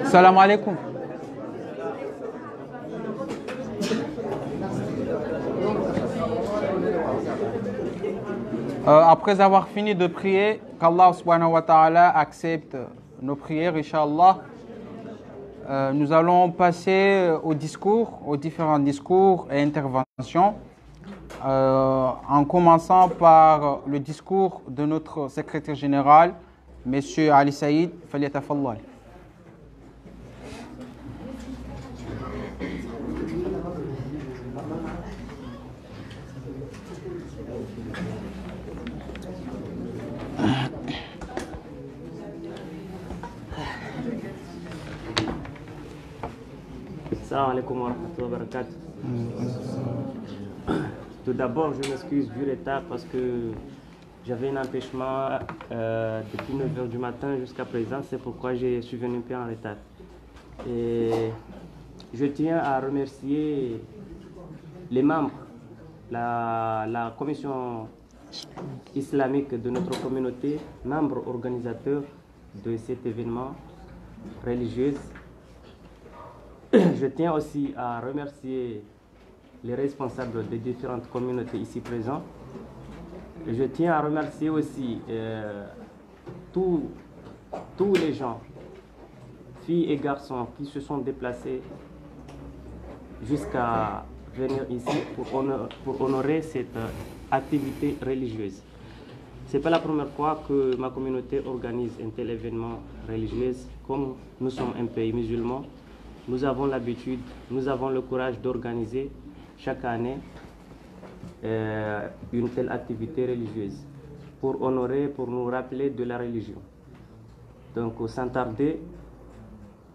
Salam alaikum. Après avoir fini de prier, qu'Allah subhanahu wa ta'ala accepte nos prières, Inch'Allah, nous allons passer aux discours, aux différents discours et interventions, en commençant par le discours de notre secrétaire général, M. Ali Saïd, falyatafaddal. Salam alaikum wa rahmatullahi wa barakatuh. Tout d'abord, je m'excuse du retard parce que j'avais un empêchement depuis 9 h du matin jusqu'à présent. C'est pourquoi je suis venu un peu en retard. Et je tiens à remercier les membres, la commission islamique de notre communauté, membres organisateurs de cet événement religieux. Je tiens aussi à remercier les responsables des différentes communautés ici présents. Et je tiens à remercier aussi tous les gens, filles et garçons, qui se sont déplacés jusqu'à venir ici pour honorer cette activité religieuse. Ce n'est pas la première fois que ma communauté organise un tel événement religieux. Comme nous sommes un pays musulman, nous avons l'habitude, nous avons le courage d'organiser chaque année une telle activité religieuse pour honorer, pour nous rappeler de la religion. Donc, sans tarder,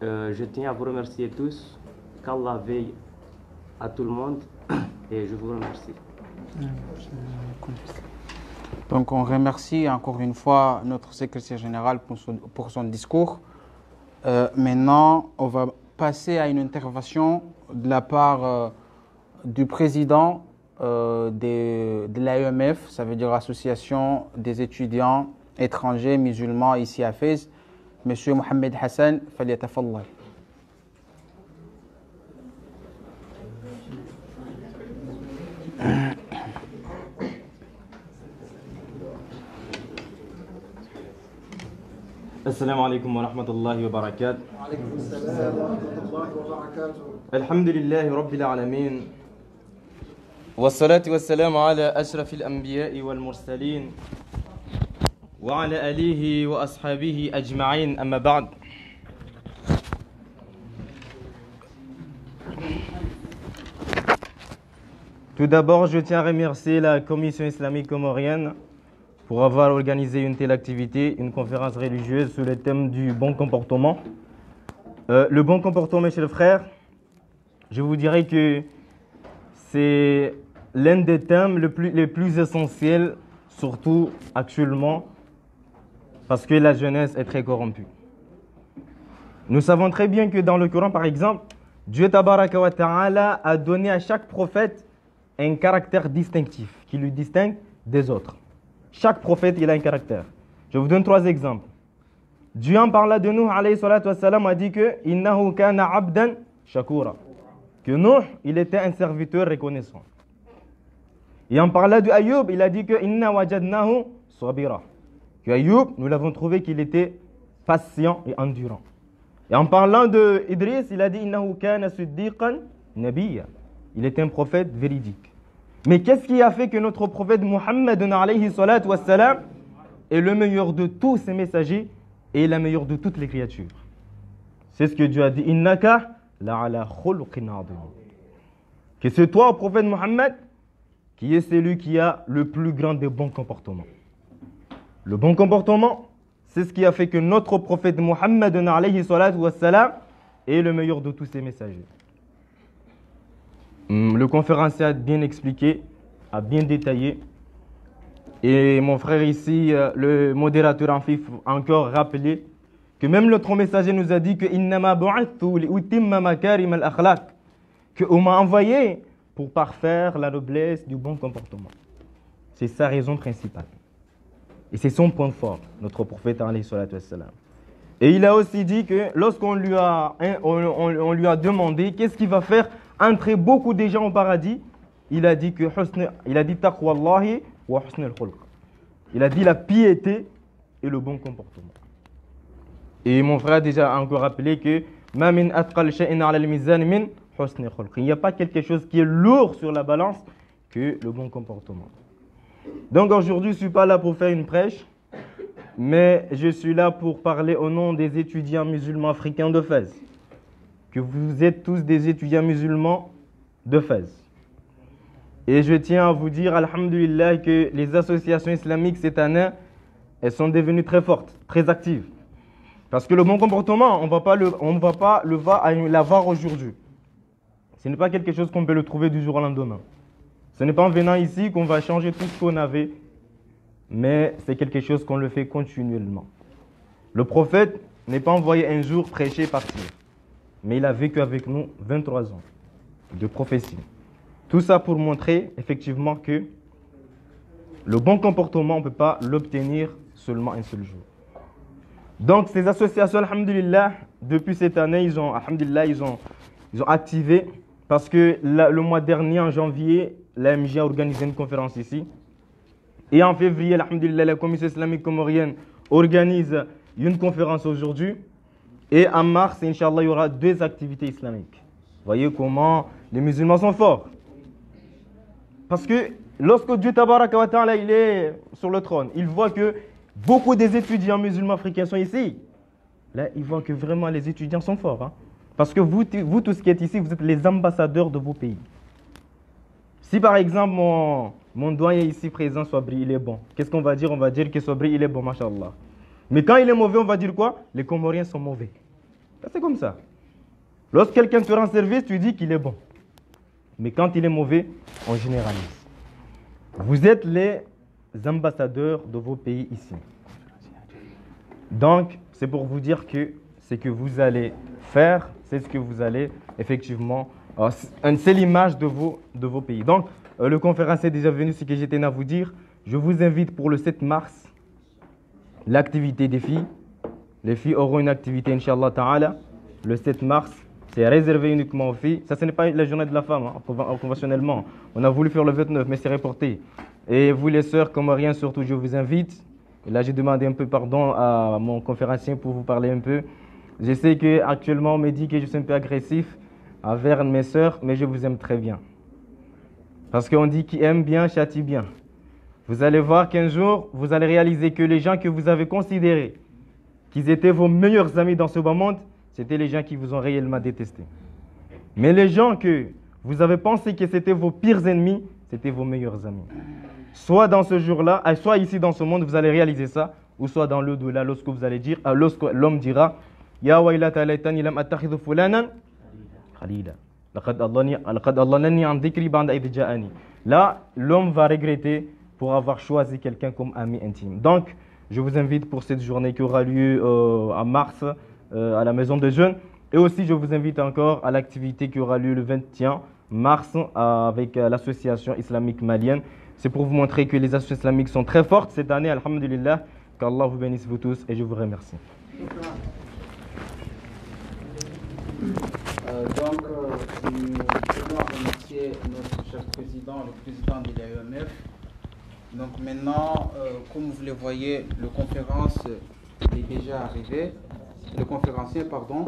je tiens à vous remercier tous, qu'Allah veille à tout le monde et je vous remercie. Donc, on remercie encore une fois notre secrétaire général pour son discours. Maintenant, on va passer à une intervention de la part du président de l'AEMF, ça veut dire Association des étudiants étrangers musulmans ici à Fès, M. Mohamed Hassan, falyatafaddal. السلام عليكم ورحمة الله وبركاته. وعليكم السلام ورحمة الله وبركاته. الحمد لله رب العالمين والصلاة والسلام على أشرف الأنبياء والمرسلين وعلى آله وأصحابه أجمعين أما بعد. Tout d'abord, je tiens à remercier la Commission islamique comorienne pour avoir organisé une telle activité, une conférence religieuse sur le thème du bon comportement. Le bon comportement, mes chers frères, je vous dirais que c'est l'un des thèmes les plus essentiels, surtout actuellement, parce que la jeunesse est très corrompue. Nous savons très bien que dans le Coran, par exemple, Dieu Tabaraka wa Ta'ala a donné à chaque prophète un caractère distinctif qui lui distingue des autres. Chaque prophète, il a un caractère. Je vous donne 3 exemples. Dieu en parlant de Nuh, alayhi salatu wassalam, a dit que « Innahu kana abdan shakura » que Nuh, il était un serviteur reconnaissant. Et en parlant de Ayoub, il a dit que « Inna wajadnahu sabira » que Ayoub, nous l'avons trouvé qu'il était patient et endurant. Et en parlant de Idris, il a dit « Innahu kana siddiqan nabiyya » il était un prophète véridique. Mais qu'est-ce qui a fait que notre prophète Muhammad alayhi salatu wassalam est le meilleur de tous ses messagers et la meilleure de toutes les créatures? C'est ce que Dieu a dit. Innaka la'ala khuluqin adhim. Que c'est toi, prophète Muhammad, qui est celui qui a le plus grand des bons comportements. Le bon comportement, c'est ce qui a fait que notre prophète Muhammad alayhi salatu wassalam est le meilleur de tous ses messagers. Le conférencier a bien expliqué, a bien détaillé. Et mon frère ici, le modérateur en FIF, a encore rappelé que même notre messager nous a dit que qu'on m'a envoyé pour parfaire la noblesse du bon comportement. C'est sa raison principale. Et c'est son point fort, notre prophète alayhi salatu wassalam. Et il a aussi dit que lorsqu'on lui a demandé qu'est-ce qui va faire entrer beaucoup de gens au paradis, il a dit taqwallahi wa husn al-khulq. Il a dit la piété et le bon comportement. Et mon frère a déjà encore rappelé que ma min atqal shay'in 'ala al-mizan min husn al-khulq. Il n'y a pas quelque chose qui est lourd sur la balance que le bon comportement. Donc aujourd'hui, je ne suis pas là pour faire une prêche, mais je suis là pour parler au nom des étudiants musulmans africains de Fès. Que vous êtes tous des étudiants musulmans de Fès. Et je tiens à vous dire, alhamdulillah, que les associations islamiques cette année, elles sont devenues très fortes, très actives. Parce que le bon comportement, on ne va pas l'avoir aujourd'hui. Ce n'est pas quelque chose qu'on peut le trouver du jour au lendemain. Ce n'est pas en venant ici qu'on va changer tout ce qu'on avait, mais c'est quelque chose qu'on le fait continuellement. Le prophète n'est pas envoyé un jour prêcher, partir. Mais il a vécu avec nous 23 ans de prophétie. Tout ça pour montrer effectivement que le bon comportement, on ne peut pas l'obtenir seulement un seul jour. Donc ces associations, alhamdulillah, depuis cette année, ils ont activé, parce que le mois dernier, en janvier, l'AMJ a organisé une conférence ici. Et en février, alhamdulillah, la Commission islamique comorienne organise une conférence aujourd'hui. Et en mars, Inch'Allah, il y aura 2 activités islamiques. Vous voyez comment les musulmans sont forts. Parce que lorsque Dieu Tabaraka wa Ta'ala, il est sur le trône, il voit que beaucoup des étudiants musulmans africains sont ici. Là, il voit que vraiment les étudiants sont forts. Hein. Parce que vous tous qui êtes ici, vous êtes les ambassadeurs de vos pays. Si par exemple, mon doyen ici présent, Swabri, il est bon, qu'est-ce qu'on va dire? On va dire que Swabri, il est bon, mashallah. Mais quand il est mauvais, on va dire quoi? Les Comoriens sont mauvais. C'est comme ça. Lorsque quelqu'un te rend service, tu dis qu'il est bon. Mais quand il est mauvais, on généralise. Vous êtes les ambassadeurs de vos pays ici. Donc, c'est pour vous dire que ce que vous allez faire, c'est ce que vous allez effectivement... c'est l'image de vos pays. Donc, le conférencier est déjà venu, ce que j'étais à vous dire. Je vous invite pour le 7 mars, l'activité des filles. Les filles auront une activité, Inch'Allah Ta'ala, le 7 mars. C'est réservé uniquement aux filles. Ça, ce n'est pas la journée de la femme, hein, conventionnellement. On a voulu faire le 29, mais c'est reporté. Et vous, les sœurs comoriennes, surtout, je vous invite. Et là, j'ai demandé un peu pardon à mon conférencier pour vous parler un peu. Je sais qu'actuellement, on me dit que je suis un peu agressif envers mes sœurs, mais je vous aime très bien. Parce qu'on dit qui aime bien, châtie bien. Vous allez voir qu'un jour, vous allez réaliser que les gens que vous avez considérés qu'ils étaient vos meilleurs amis dans ce bas monde, c'était les gens qui vous ont réellement détesté. Mais les gens que vous avez pensé que c'était vos pires ennemis, c'était vos meilleurs amis. Soit dans ce jour-là, soit ici dans ce monde, vous allez réaliser ça, ou soit dans l'au-delà, lorsque vous allez dire, lorsque l'homme dira, Ya waylata laytani lam attakhidhu fulanan khalila. Là, l'homme va regretter pour avoir choisi quelqu'un comme ami intime. Donc, je vous invite pour cette journée qui aura lieu en mars à la maison de jeunes. Et aussi, je vous invite encore à l'activité qui aura lieu le 21 mars avec l'association islamique malienne. C'est pour vous montrer que les associations islamiques sont très fortes cette année, alhamdulillah. Qu'Allah vous bénisse vous tous et je vous remercie. Nous voulons remercier notre cher président, le président de l'AEMF. Donc maintenant, comme vous le voyez, le conférence est déjà arrivé. Le conférencier, pardon.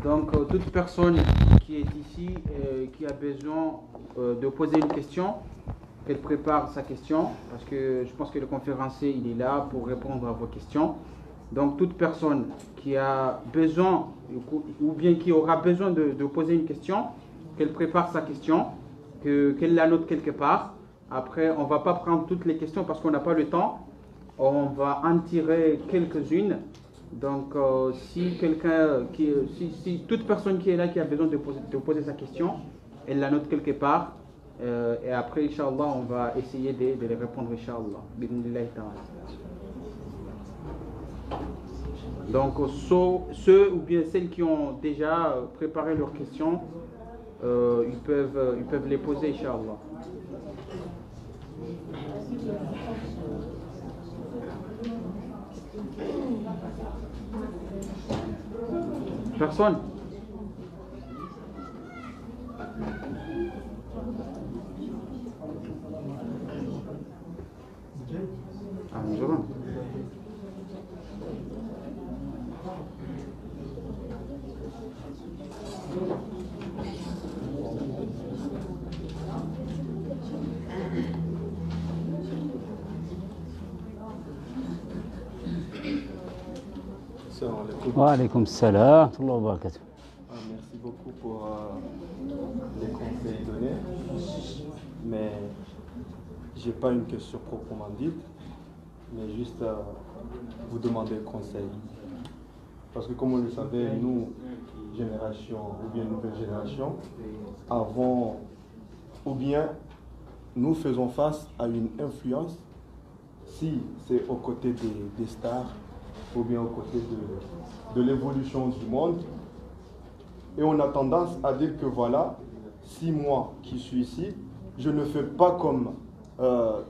Donc toute personne qui est ici, qui a besoin de poser une question, qu'elle prépare sa question, parce que je pense que le conférencier, il est là pour répondre à vos questions. Donc, toute personne qui a besoin, ou bien qui aura besoin de poser une question, qu'elle prépare sa question, qu'elle la note quelque part. Après, on ne va pas prendre toutes les questions parce qu'on n'a pas le temps. On va en tirer quelques-unes. Donc, si toute personne qui est là qui a besoin de poser sa question, elle la note quelque part. Et après, Inch'Allah, on va essayer de les répondre, Inch'Allah. Donc, ceux ou bien celles qui ont déjà préparé leurs questions, ils peuvent les poser, Inch'Allah. Personne? Ah, nous avons. Wa alaykoum salam wa barakatuh. Merci beaucoup pour les conseils donnés, mais je n'ai pas une question proprement dite, mais juste vous demander conseil. Parce que comme vous le savez, nous, génération ou bien nouvelle génération, avons ou bien nous faisons face à une influence, si c'est aux côtés des stars ou bien aux côtés de l'évolution du monde. Et on a tendance à dire que voilà, si moi qui suis ici, je ne fais pas comme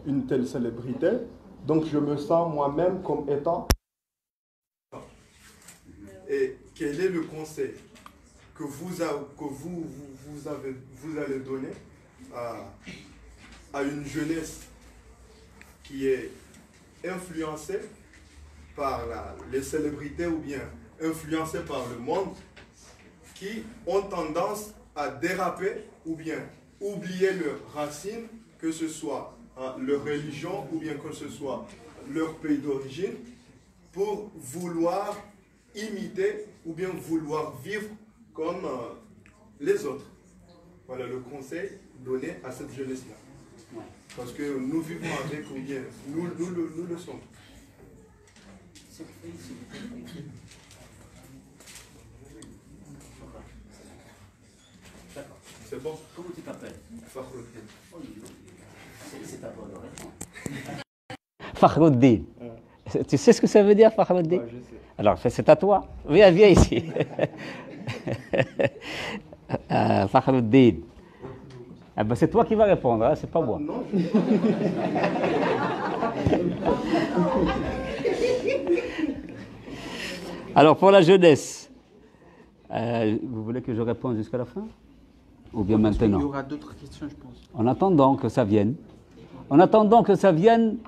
une telle célébrité, donc je me sens moi-même comme étant. Et quel est le conseil que vous allez donner à une jeunesse qui est influencée par les célébrités ou bien influencés par le monde, qui ont tendance à déraper ou bien oublier leurs racines, que ce soit leur religion ou bien que ce soit leur pays d'origine, pour vouloir imiter ou bien vouloir vivre comme les autres. Voilà le conseil donné à cette jeunesse-là. Parce que nous vivons avec ou bien nous le sommes. C'est bon. Comment tu t'appelles? C'est ta bonne raison. Fakhruddin. Tu sais ce que ça veut dire, Fakhruddin? Ouais, je sais. Alors, c'est à toi. Viens ici. Fakhruddin. Ah ben, c'est toi qui vas répondre, hein, c'est pas moi. Non, Alors, pour la jeunesse, vous voulez que je réponde jusqu'à la fin? Ou bien maintenant? Il y aura d'autres questions, je pense. En attendant que ça vienne. En attendant que ça vienne,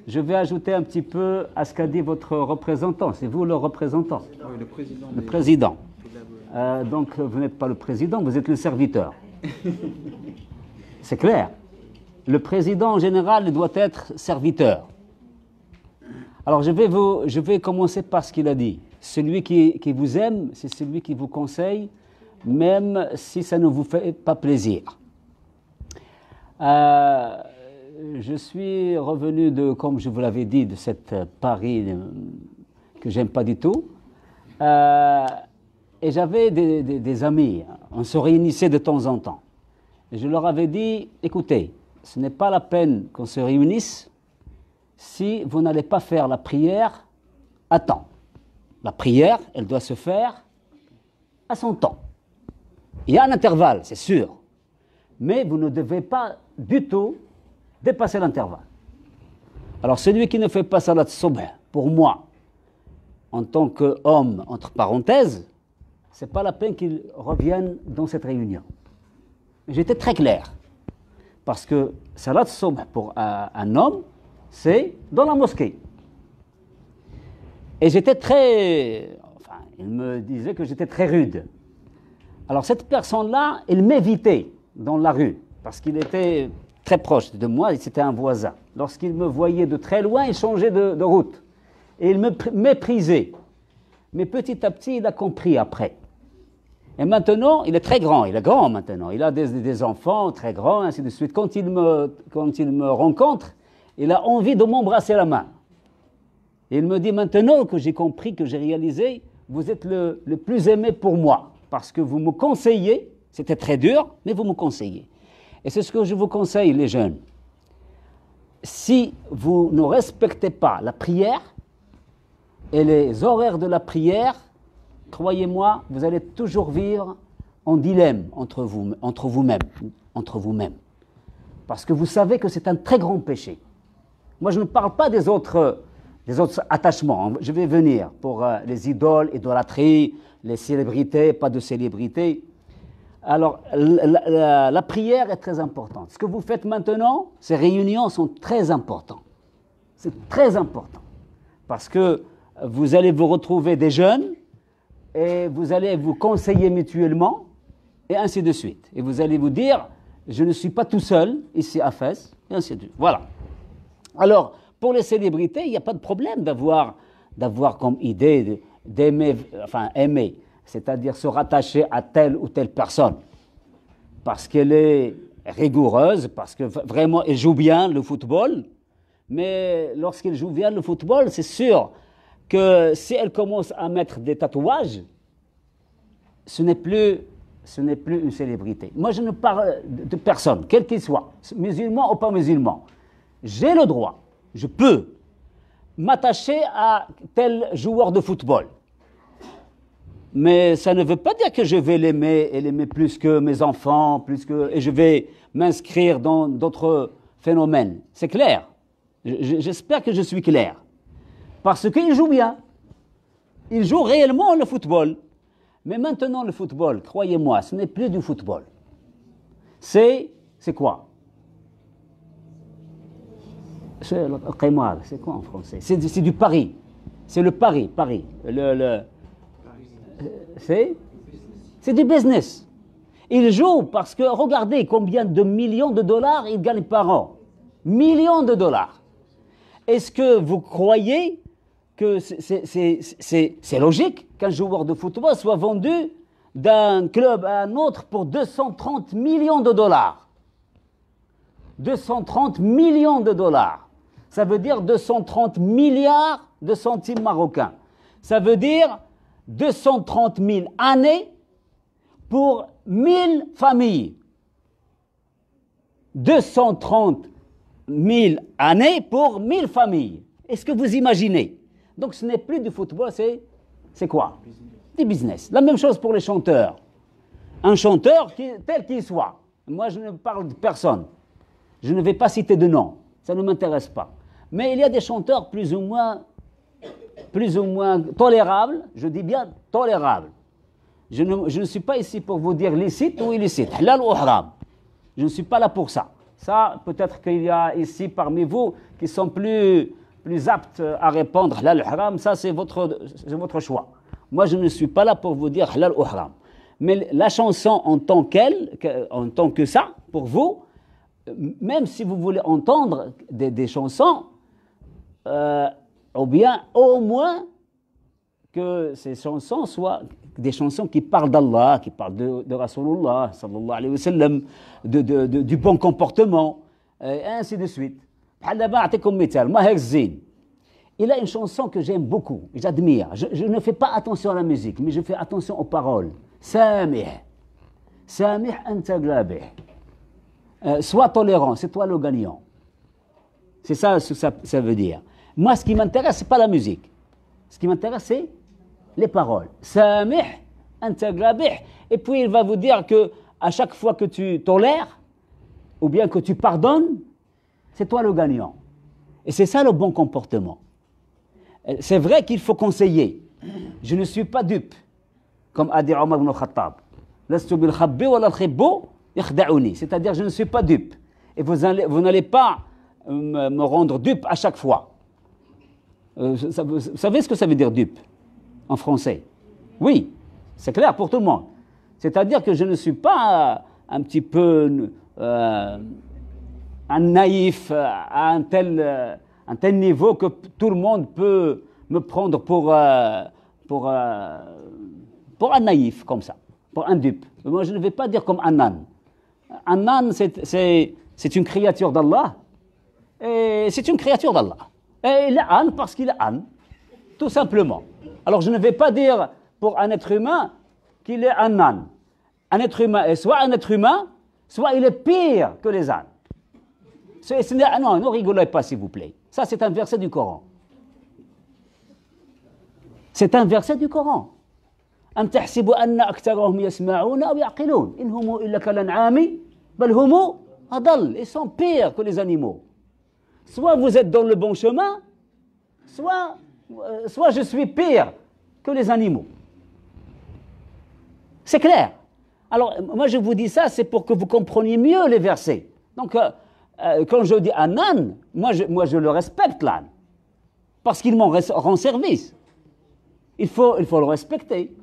je vais ajouter un petit peu à ce qu'a dit votre représentant. C'est vous le représentant? Oui, le président. Le président. Donc, vous n'êtes pas le président, vous êtes le serviteur. C'est clair. Le président, en général, doit être serviteur. Alors, je vais commencer par ce qu'il a dit. Celui qui vous aime, c'est celui qui vous conseille, même si ça ne vous fait pas plaisir. Je suis revenu comme je vous l'avais dit, de cette Paris que j'aime pas du tout. Et j'avais des amis, on se réunissait de temps en temps. Et je leur avais dit, écoutez, ce n'est pas la peine qu'on se réunisse si vous n'allez pas faire la prière à temps. La prière, elle doit se faire à son temps. Il y a un intervalle, c'est sûr, mais vous ne devez pas du tout dépasser l'intervalle. Alors celui qui ne fait pas salat subh, pour moi, en tant qu'homme, entre parenthèses, c'est pas la peine qu'il revienne dans cette réunion. J'étais très clair, parce que salat subh pour un homme, c'est dans la mosquée. Et j'étais il me disait que j'étais très rude. Alors cette personne-là, il m'évitait dans la rue, parce qu'il était très proche de moi, c'était un voisin. Lorsqu'il me voyait de très loin, il changeait de route. Et il me méprisait. Mais petit à petit, il a compris après. Et maintenant, il est très grand, il est grand maintenant. Il a des enfants très grands, ainsi de suite. Quand il me rencontre, il a envie de m'embrasser la main. Et il me dit maintenant que j'ai compris, que j'ai réalisé, vous êtes le plus aimé pour moi. Parce que vous me conseillez, c'était très dur, mais vous me conseillez. Et c'est ce que je vous conseille, les jeunes. Si vous ne respectez pas la prière et les horaires de la prière, croyez-moi, vous allez toujours vivre en dilemme entre vous-même. Parce que vous savez que c'est un très grand péché. Moi, je ne parle pas des autres attachements. Je vais venir pour les idoles, idolâtrie, les célébrités, pas de célébrités. Alors, la prière est très importante. Ce que vous faites maintenant, ces réunions sont très importantes. C'est très important. Parce que vous allez vous retrouver des jeunes et vous allez vous conseiller mutuellement et ainsi de suite. Et vous allez vous dire, je ne suis pas tout seul ici à Fès, et ainsi de suite. Voilà. Alors, pour les célébrités, il n'y a pas de problème d'avoir comme idée d'aimer, aimer, c'est-à-dire se rattacher à telle ou telle personne, parce qu'elle est rigoureuse, parce que vraiment elle joue bien le football, mais lorsqu'elle joue bien le football, c'est sûr que si elle commence à mettre des tatouages, ce n'est plus une célébrité. Moi, je ne parle de personne, quel qu'il soit, musulman ou pas musulman. J'ai le droit, je peux m'attacher à tel joueur de football. Mais ça ne veut pas dire que je vais l'aimer et l'aimer plus que mes enfants, et je vais m'inscrire dans d'autres phénomènes. C'est clair. J'espère que je suis clair. Parce qu'il joue bien. Il joue réellement le football. Mais maintenant, le football, croyez-moi, ce n'est plus du football. C'est quoi? C'est le qimar, c'est quoi en français? C'est du pari. C'est le pari. C'est du business. Il joue parce que regardez combien de millions de dollars il gagne par an. Millions de dollars. Est-ce que vous croyez que c'est logique qu'un joueur de football soit vendu d'un club à un autre pour 230 millions de dollars? 230 millions de dollars. Ça veut dire 230 milliards de centimes marocains. Ça veut dire 230 000 années pour 1000 familles. 230 000 années pour 1000 familles. Est-ce que vous imaginez? Donc ce n'est plus du football, c'est quoi? Du business. La même chose pour les chanteurs. Un chanteur, tel qu'il soit. Moi, je ne parle de personne. Je ne vais pas citer de nom. Ça ne m'intéresse pas. Mais il y a des chanteurs plus ou moins tolérables. Je dis bien tolérables. Je ne suis pas ici pour vous dire licite ou illicite. Halal ou haram. Je ne suis pas là pour ça. Ça, peut-être qu'il y a ici parmi vous qui sont plus aptes à répondre halal ou haram. Ça, c'est votre choix. Moi, je ne suis pas là pour vous dire halal ou haram. Mais la chanson en tant que ça, pour vous, même si vous voulez entendre des chansons, ou bien au moins que ces chansons soient des chansons qui parlent d'Allah, qui parlent de Rasulullah, sallallahu alayhi wa sallam, du bon comportement, et ainsi de suite. Il a une chanson que j'aime beaucoup, j'admire. Je ne fais pas attention à la musique, mais je fais attention aux paroles. Samih anta glabih. Sois tolérant, c'est toi le gagnant. C'est ça ce que ça veut dire. Moi, ce qui m'intéresse, ce n'est pas la musique. Ce qui m'intéresse, c'est les paroles. Samih anta glabih. Et puis, il va vous dire que à chaque fois que tu tolères, ou bien que tu pardonnes, c'est toi le gagnant. Et c'est ça le bon comportement. C'est vrai qu'il faut conseiller. Je ne suis pas dupe, comme a dit Omar ibn Khattab. Lastu bil khabbi wa la khibbu yakhda'uni. C'est-à-dire, je ne suis pas dupe. Et vous n'allez pas me rendre dupe à chaque fois. Vous savez ce que ça veut dire dupe en français? Oui, c'est clair pour tout le monde. C'est-à-dire que je ne suis pas un petit peu un naïf à un tel niveau que tout le monde peut me prendre pour un naïf comme ça, pour un dupe. Moi, je ne vais pas dire comme un âne. Un âne, c'est une créature d'Allah. Et c'est une créature d'Allah. Et il est âne parce qu'il est âne, tout simplement. Alors, je ne vais pas dire pour un être humain qu'il est un âne. Un être humain est soit un être humain, soit il est pire que les ânes. Non, ne rigolez pas, s'il vous plaît. Ça, c'est un verset du Coran. C'est un verset du Coran. أم تحسب أن أكثرهم يسمعون أو يعقلون إن هم إلا كالأنعام بل هم أضل. Ils sont pires que les animaux. Soit vous êtes dans le bon chemin, soit je suis pire que les animaux. C'est clair. Alors, moi je vous dis ça, c'est pour que vous compreniez mieux les versets. Donc, quand je dis un âne, moi je le respecte, l'âne, parce qu'il m'en rend service. Il faut le respecter.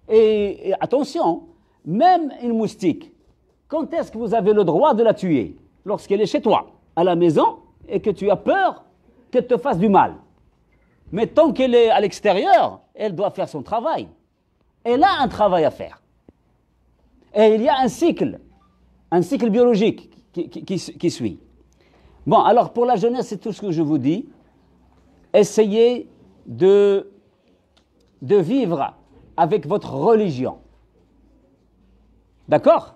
Et attention, même une moustique, quand est-ce que vous avez le droit de la tuer? Lorsqu'elle est chez toi, à la maison, et que tu as peur qu'elle te fasse du mal. Mais tant qu'elle est à l'extérieur, elle doit faire son travail. Elle a un travail à faire. Et il y a un cycle biologique qui suit. Bon, alors pour la jeunesse, c'est tout ce que je vous dis. Essayez de vivre avec votre religion. D'accord?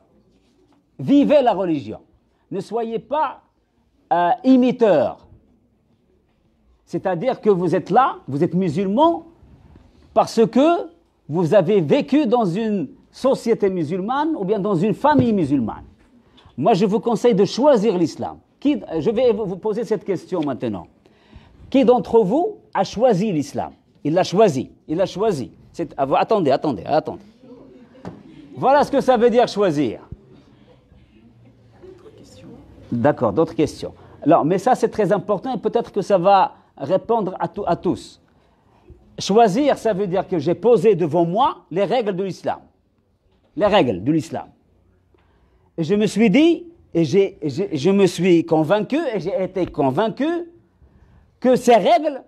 Vivez la religion. Ne soyez pas imiteurs. C'est-à-dire que vous êtes là, vous êtes musulman, parce que vous avez vécu dans une société musulmane ou bien dans une famille musulmane. Moi, je vous conseille de choisir l'islam. Je vais vous poser cette question maintenant. Qui d'entre vous a choisi l'islam? Il l'a choisi. Attendez. Voilà ce que ça veut dire choisir. D'accord, d'autres questions. Alors, mais ça, c'est très important et peut-être que ça va répondre à tous. Choisir, ça veut dire que j'ai posé devant moi les règles de l'islam. Les règles de l'islam. Et je me suis dit, je me suis convaincu, et j'ai été convaincu que ces règles,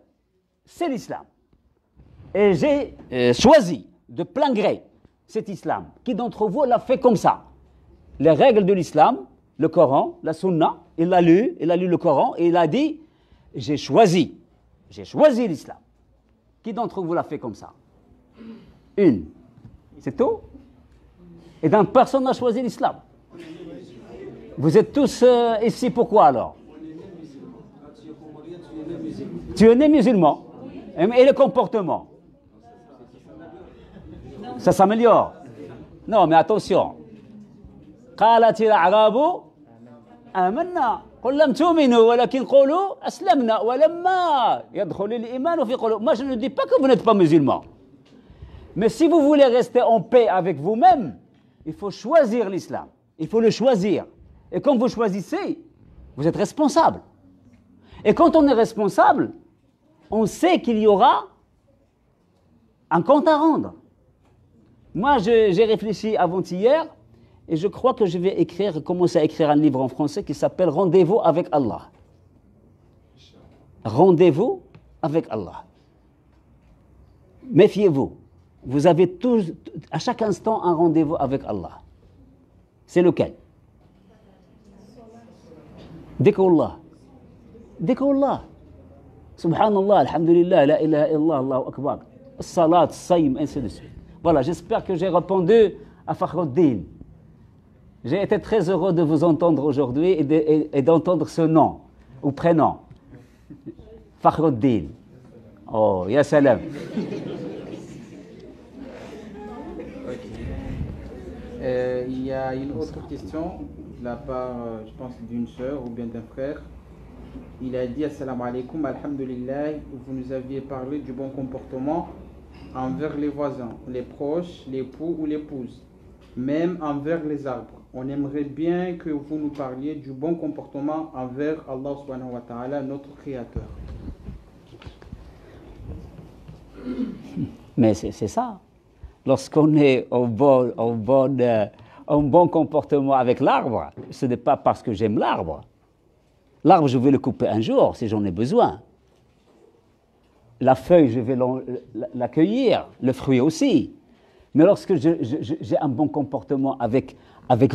c'est l'islam. Et j'ai choisi de plein gré cet islam. Qui d'entre vous l'a fait comme ça? Les règles de l'islam, le Coran, la Sunna, il a lu le Coran et il a dit, j'ai choisi l'islam. Qui d'entre vous l'a fait comme ça? Une. C'est tout? Et donc personne n'a choisi l'islam. Vous êtes tous ici pourquoi alors? Tu es né musulman. Et le comportement? Ça s'améliore. Non, mais attention. قالت الأعراب آمنا قل لم تؤمنوا ولكن قولوا أسلمنا ولما يدخل الإيمان في قلوب. Moi, je ne dis pas que vous n'êtes pas musulman. Mais si vous voulez rester en paix avec vous-même, il faut choisir l'islam. Il faut le choisir. Et quand vous choisissez, vous êtes responsable. Et quand on est responsable, on sait qu'il y aura un compte à rendre. Moi, j'ai réfléchi avant-hier et je crois que je vais commencer à écrire un livre en français qui s'appelle Rendez-vous avec Allah. Rendez-vous avec Allah. Méfiez-vous. Vous avez à chaque instant un rendez-vous avec Allah. C'est lequel? Dhikrullah. Dhikrullah. Subhanallah, alhamdulillah, la ilaha illallah, Allahu akbar. Salat, saïm, ainsi de suite. Voilà, j'espère que j'ai répondu à Fakhruddin. J'ai été très heureux de vous entendre aujourd'hui et d'entendre ce nom ou prénom. Fakhruddin. Oh, ya salam. Il y a une autre question de la part, je pense, d'une sœur ou bien d'un frère. Il a dit assalamu alaikum, alhamdulillah, vous nous aviez parlé du bon comportement envers les voisins, les proches, l'époux ou l'épouse, même envers les arbres. On aimerait bien que vous nous parliez du bon comportement envers Allah subhanahu wa ta'ala, notre Créateur. Mais c'est ça. Lorsqu'on est en bon comportement avec l'arbre, ce n'est pas parce que j'aime l'arbre. L'arbre, je vais le couper un jour si j'en ai besoin. La feuille, je vais l'accueillir, le fruit aussi. Mais lorsque j'ai un bon comportement avec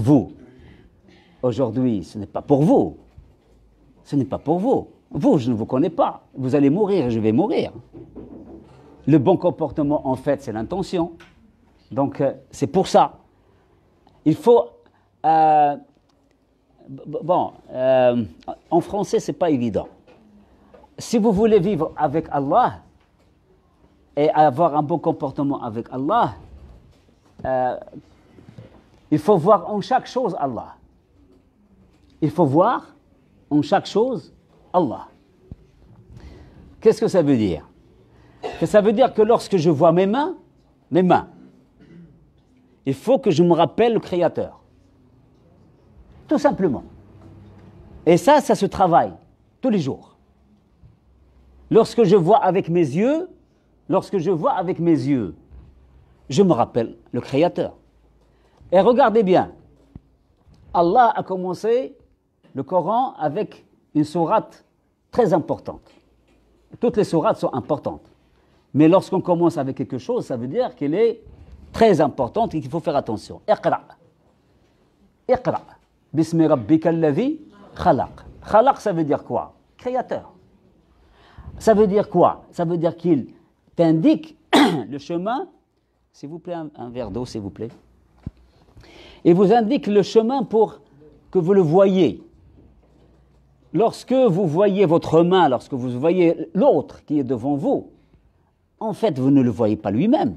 vous, aujourd'hui, ce n'est pas pour vous. Ce n'est pas pour vous. Vous, je ne vous connais pas. Vous allez mourir et je vais mourir. Le bon comportement, en fait, c'est l'intention. Donc, c'est pour ça. Il faut... en français, ce n'est pas évident. Si vous voulez vivre avec Allah et avoir un bon comportement avec Allah, il faut voir en chaque chose Allah. Il faut voir en chaque chose Allah. Qu'est-ce que ça veut dire? Ça veut dire que lorsque je vois mes mains, il faut que je me rappelle le Créateur. Tout simplement. Et ça se travaille tous les jours. Lorsque je vois avec mes yeux, je me rappelle le Créateur. Et regardez bien, Allah a commencé le Coran avec une sourate très importante. Toutes les sourates sont importantes. Mais lorsqu'on commence avec quelque chose, ça veut dire qu'elle est très importante et qu'il faut faire attention. Iqra. Iqra. Bismi rabbika alladhi khalaq. Khalaq, ça veut dire quoi? Créateur. Ça veut dire quoi? Ça veut dire qu'il t'indique le chemin. S'il vous plaît, un verre d'eau, s'il vous plaît. Il vous indique le chemin pour que vous le voyez. Lorsque vous voyez votre main, lorsque vous voyez l'autre qui est devant vous, en fait, vous ne le voyez pas lui-même.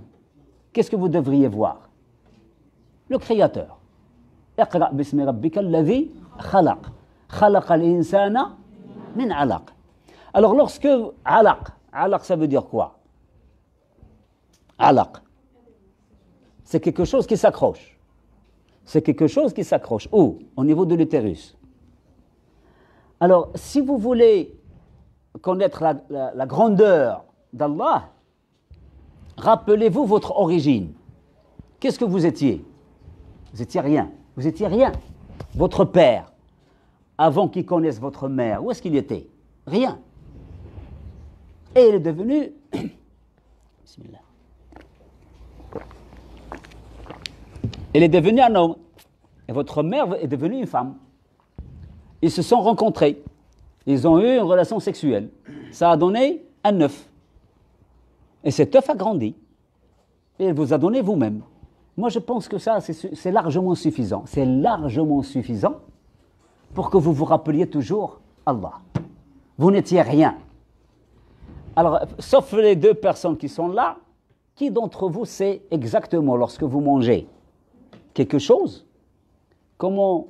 Qu'est-ce que vous devriez voir? Le Créateur. Iqra bismi rabbika alladhi khalaq. Khalaqa al-insana min alaq. Alors, lorsque alaq, ça veut dire quoi? Alaq. C'est quelque chose qui s'accroche. C'est quelque chose qui s'accroche. Où? Au niveau de l'utérus. Alors, si vous voulez connaître la grandeur d'Allah, rappelez-vous votre origine. Qu'est-ce que vous étiez? Vous étiez rien. Vous étiez rien. Votre père, avant qu'il connaisse votre mère, où est-ce qu'il était? Rien. Et il est devenu... Bismillah. Il est devenu un homme. Et votre mère est devenue une femme. Ils se sont rencontrés. Ils ont eu une relation sexuelle. Ça a donné un œuf. Et cet œuf a grandi. Et il vous a donné vous-même. Moi, je pense que ça, c'est largement suffisant. C'est largement suffisant pour que vous vous rappeliez toujours Allah. Vous n'étiez rien. Alors, sauf les deux personnes qui sont là, qui d'entre vous sait exactement, lorsque vous mangez quelque chose, comment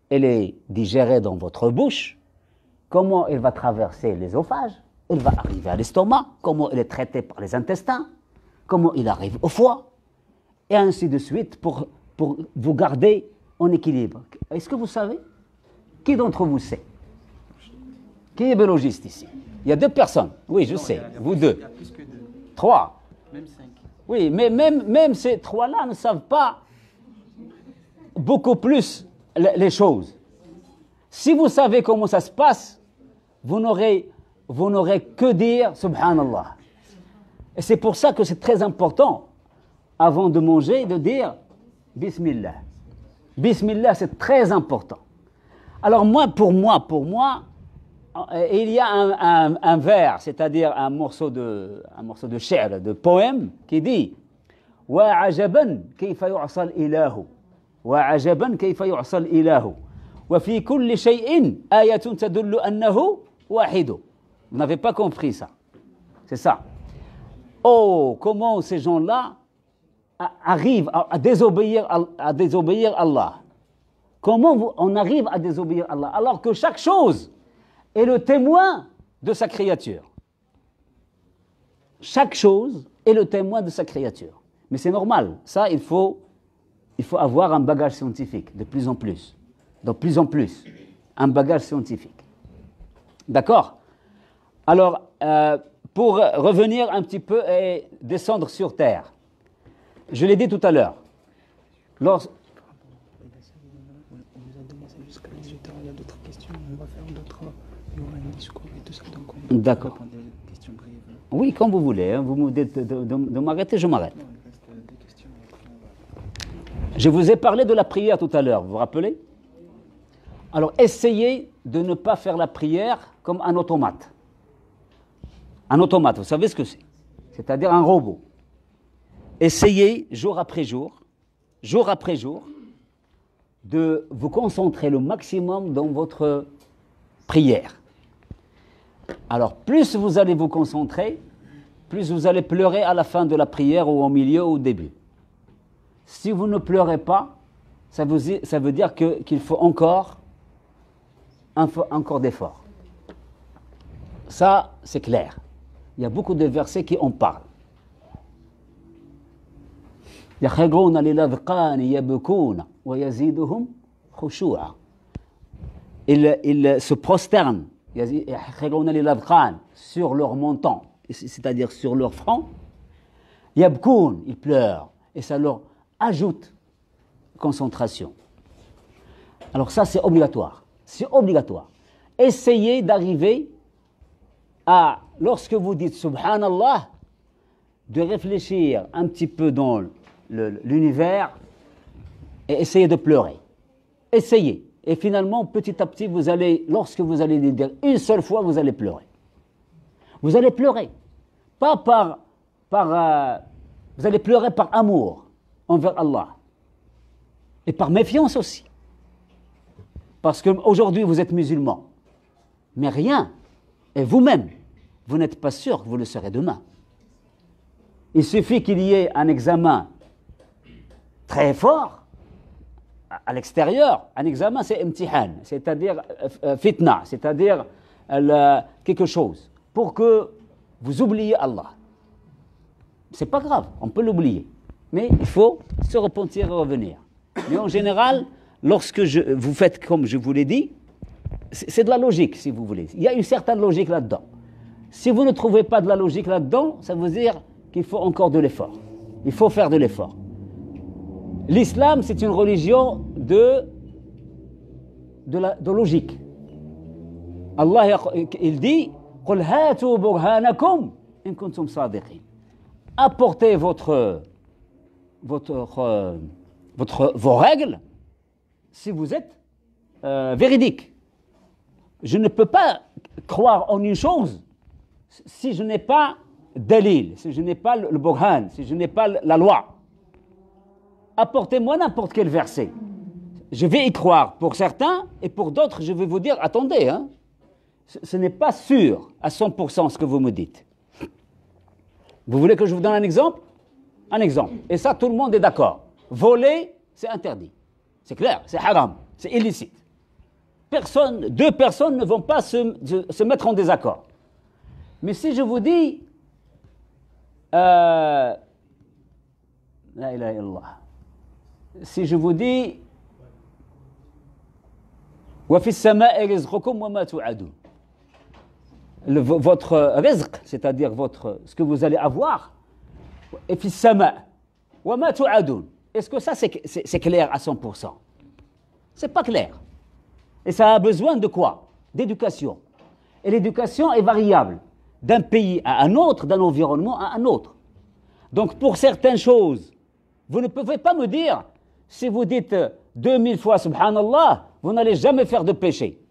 elle est digérée dans votre bouche, comment elle va traverser l'œsophage, elle va arriver à l'estomac, comment elle est traitée par les intestins, comment il arrive au foie, et ainsi de suite pour vous garder en équilibre. Est-ce que vous savez? Qui d'entre vous sait? Qui est biologiste ici? Il y a deux personnes. Oui, je sais. Vous deux. Il y a plus que deux. Trois. Même 5. Oui, mais même ces trois-là ne savent pas beaucoup plus les choses. Si vous savez comment ça se passe, vous n'aurez que dire Subhanallah. Et c'est pour ça que c'est très important, avant de manger, de dire Bismillah. Bismillah, c'est très important. Alors pour moi, il y a un vers, c'est-à-dire un morceau de shi'r, de poème, qui dit Wa ajaban kayfa yu'sa al-ilahu. Wa ajaban kayfa yu'sa al-ilahu. Wa fi kulli shay'in ayatun tadullu annahu wahidu. Vous n'avez pas compris ça. C'est ça. Oh, comment ces gens-là arrivent à désobéir Allah. Comment on arrive à désobéir Allah alors que chaque chose est le témoin de sa créature. Chaque chose est le témoin de sa créature. Mais c'est normal. Ça, il faut avoir un bagage scientifique, de plus en plus. De plus en plus. Un bagage scientifique. D'accord? Alors, pour revenir un petit peu et descendre sur terre, je l'ai dit tout à l'heure. On nous a demandé jusqu'à 18h, il y a d'autres questions, on va faire d'autres. D'accord. Répondez aux questions brièves. Oui, comme vous voulez. Hein. Vous me dites de m'arrêter, je m'arrête. Non, il reste deux questions. Et après on va- Je vous ai parlé de la prière tout à l'heure, vous vous rappelez? Alors, essayez de ne pas faire la prière comme un automate. Un automate, vous savez ce que c'est? C'est-à-dire un robot. Essayez, jour après jour, de vous concentrer le maximum dans votre prière. Alors, plus vous allez vous concentrer, plus vous allez pleurer à la fin de la prière ou au milieu ou au début. Si vous ne pleurez pas, ça veut dire qu'il faut encore d'efforts. Ça, c'est clair. Il y a beaucoup de versets qui en parlent. يخرجون للأذقان يبكون ويزيدهم خشوعا. Ils se prosternent يخرجون للأذقان sur leur menton, c'est-à-dire sur leur front. يبكون, ils pleurent, et ça leur ajoute concentration. Alors ça, c'est obligatoire. C'est obligatoire. Essayez d'arriver à, lorsque vous dites Subhanallah, de réfléchir un petit peu dans l'univers et essayez de pleurer. Essayez. Et finalement, petit à petit, lorsque vous allez le dire une seule fois, vous allez pleurer. Vous allez pleurer. Pas vous allez pleurer par amour envers Allah. Et par méfiance aussi. Parce qu'aujourd'hui, vous êtes musulman. Mais rien. Et vous-même, vous n'êtes pas sûr que vous le serez demain. Il suffit qu'il y ait un examen très fort à l'extérieur. Un examen, c'est imtihan, c'est-à-dire fitna, c'est-à-dire quelque chose, pour que vous oubliez Allah. C'est pas grave, on peut l'oublier. Mais il faut se repentir et revenir. Mais en général, lorsque vous faites comme je vous l'ai dit, c'est de la logique, si vous voulez. Il y a une certaine logique là-dedans. Si vous ne trouvez pas de la logique là-dedans, ça veut dire qu'il faut encore de l'effort. Il faut faire de l'effort. L'islam, c'est une religion de logique. Allah, il dit قُلْ هَاتُوا بُرْهَانَكُمْ إِن كُنتُمْ صَادِقِينَ. Apportez vos règles si vous êtes véridique. Je ne peux pas croire en une chose si je n'ai pas dalil, si je n'ai pas le burhan, si je n'ai pas la loi. Apportez-moi n'importe quel verset. Je vais y croire pour certains, et pour d'autres, je vais vous dire, attendez, hein, ce n'est pas sûr à 100% ce que vous me dites. Vous voulez que je vous donne un exemple? Un exemple. Et ça, tout le monde est d'accord. Voler, c'est interdit. C'est clair, c'est haram, c'est illicite. Deux personnes ne vont pas se mettre en désaccord. Mais si je vous dis La ilaha illallah. Si je vous dis Wa fis sama'i rizqukum wa ma tu'adun. Votre rizq, c'est-à-dire ce que vous allez avoir, et fis sama' wa ma tu'adun. Est-ce que ça c'est clair à 100%? C'est pas clair. Et ça a besoin de quoi? D'éducation. Et l'éducation est variable d'un pays à un autre, d'un environnement à un autre. Donc pour certaines choses, vous ne pouvez pas me dire, si vous dites 2000 fois Subhanallah, vous n'allez jamais faire de péché.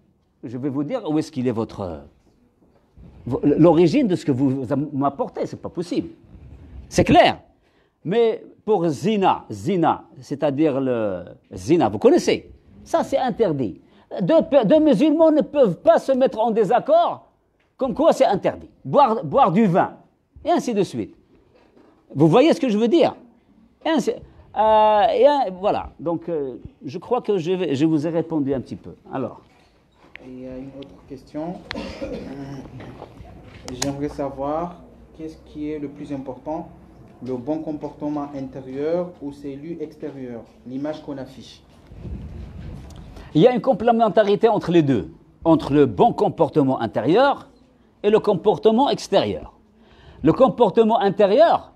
Je vais vous dire où est-ce qu'il est l'origine de ce que vous m'apportez, c'est pas possible. C'est clair. Mais pour zina, c'est-à-dire le zina, vous connaissez, ça c'est interdit. Deux musulmans ne peuvent pas se mettre en désaccord, comme quoi c'est interdit. Boire du vin, et ainsi de suite. Vous voyez ce que je veux dire? Voilà, donc je crois que je vous ai répondu un petit peu. Alors. Il y a une autre question. J'aimerais savoir qu'est-ce qui est le plus important, le bon comportement intérieur ou celui extérieur, l'image qu'on affiche. Il y a une complémentarité entre les deux, entre le bon comportement intérieur et le comportement extérieur. Le comportement intérieur,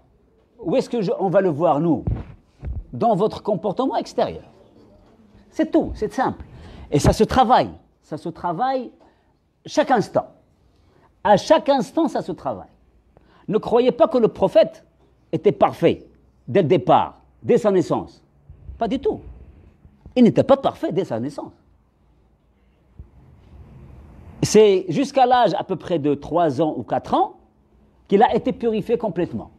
où est-ce qu'on va le voir, nous? Dans votre comportement extérieur. C'est tout, c'est simple. Et ça se travaille chaque instant. À chaque instant, ça se travaille. Ne croyez pas que le prophète était parfait dès le départ, dès sa naissance. Pas du tout. Il n'était pas parfait dès sa naissance. C'est jusqu'à l'âge à peu près de 3 ans ou 4 ans qu'il a été purifié complètement.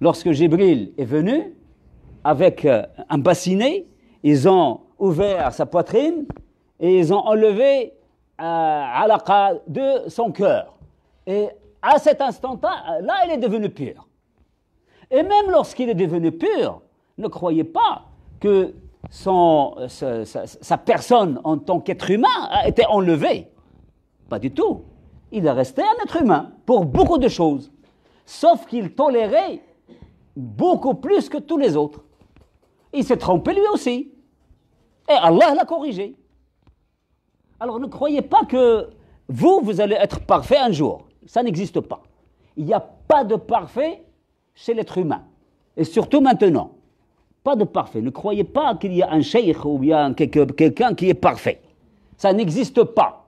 Lorsque Jibril est venu, avec un bassinet, ils ont ouvert sa poitrine et ils ont enlevé alaqa de son cœur. Et à cet instant-là, il est devenu pur. Et même lorsqu'il est devenu pur, ne croyez pas que sa personne en tant qu'être humain a été enlevée. Pas du tout. Il est resté un être humain pour beaucoup de choses. Sauf qu'il tolérait beaucoup plus que tous les autres. Il s'est trompé lui aussi. Et Allah l'a corrigé. Alors ne croyez pas que vous allez être parfait un jour. Ça n'existe pas. Il n'y a pas de parfait chez l'être humain. Et surtout maintenant. Pas de parfait. Ne croyez pas qu'il y a un cheikh ou bien quelqu'un qui est parfait. Ça n'existe pas.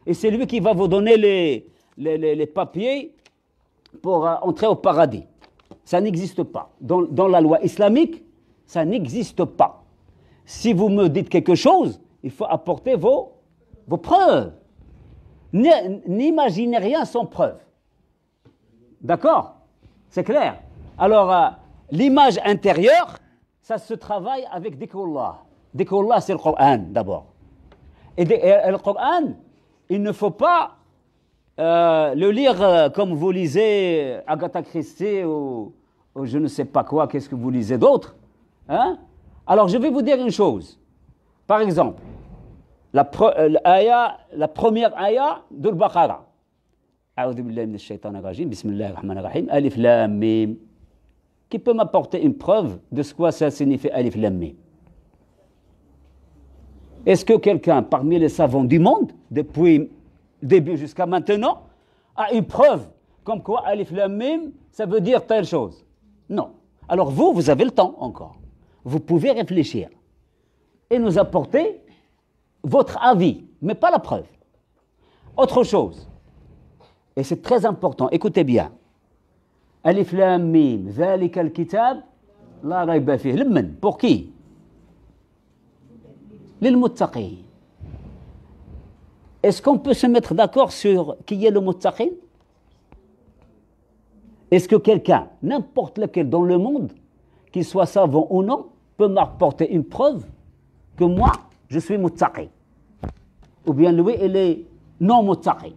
Et c'est lui qui va vous donner les papiers pour entrer au paradis. Ça n'existe pas. Dans la loi islamique, ça n'existe pas. Si vous me dites quelque chose, il faut apporter vos preuves. N'imaginez rien sans preuve. D'accord? C'est clair? Alors, l'image intérieure, ça se travaille avec dhikrullah. Dhikrullah, c'est le Coran d'abord. Et le Coran, il ne faut pas le lire comme vous lisez Agatha Christie ou je ne sais pas quoi, qu'est-ce que vous lisez d'autre. Hein? Alors, je vais vous dire une chose. Par exemple, la première ayah de Al-Baqarah. A'udhu billahi minash shaitanir rajim, bismillahir rahmanir rahim, alif lam mim. Qui peut m'apporter une preuve de ce que ça signifie alif lam mim? Est-ce que quelqu'un parmi les savants du monde, depuis le début jusqu'à maintenant, a une preuve comme quoi alif lam mim, ça veut dire telle chose? Non. Alors vous avez le temps encore. Vous pouvez réfléchir et nous apporter votre avis, mais pas la preuve. Autre chose, et c'est très important, écoutez bien. Alif lam mim, ذلك الكتاب لا ريب فيه. لمن? Pour qui? للمتقين. Est-ce qu'on peut se mettre d'accord sur qui est le muttaqin? Est-ce que quelqu'un, n'importe lequel dans le monde, qu'il soit savant ou non, peut m'apporter une preuve que moi, je suis muttaqi? Ou bien lui, il est non muttaqi?